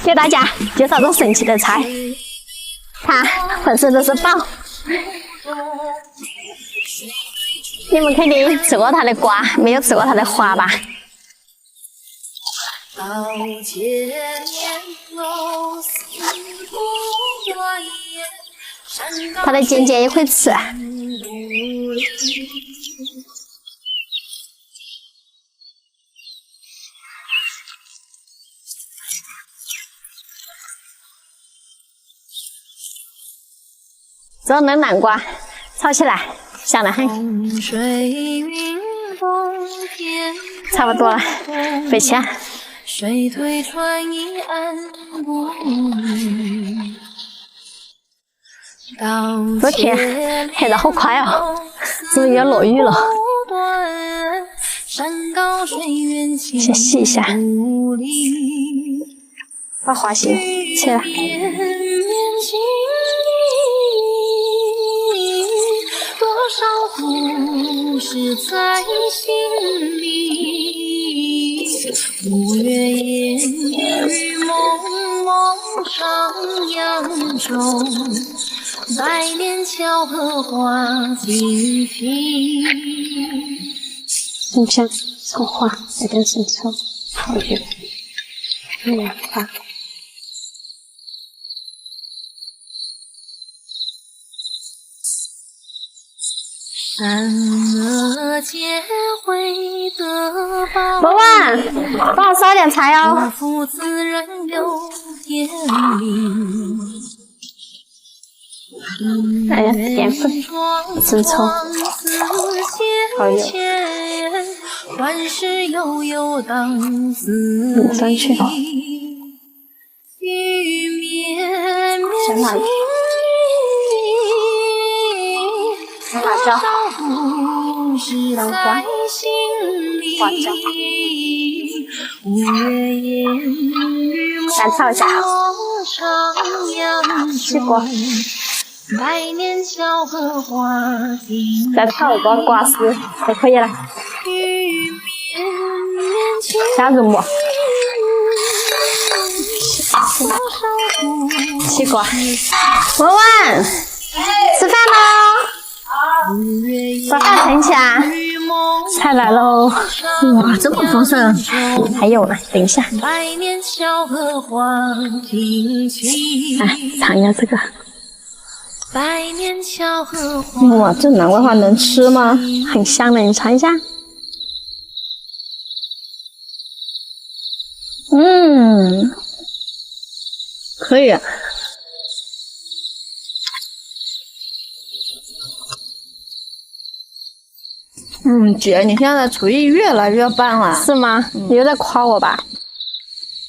给大家介绍个神奇的菜，看浑身都是宝。你们肯定吃过它的瓜，没有吃过它的花吧？它的尖尖也会吃。这嫩南瓜炒起来香得很。差不多了，备起来。这天黑得好快哦，是不是要落雨了？先洗一下，把花心切了。故事在心里，五月烟雨蒙蒙上扬州，百年桥和花尽平。你想这花有点深臭，好远，花。伯伯，帮我烧点柴哦。哎呀，淀粉真臭，好油。上去。小哪里？辣椒。南瓜、花椒，再炒一下，西瓜，再炒一个瓜丝就可以了。加入馍，西瓜，文文，吃饭喽！把饭盛起来，菜来喽！哇，这么丰盛！还有呢，等一下。来尝一下这个。哇，这南瓜花能吃吗？很香的，你尝一下。可以。姐，你现在厨艺越来越棒了。是吗？你又在夸我吧？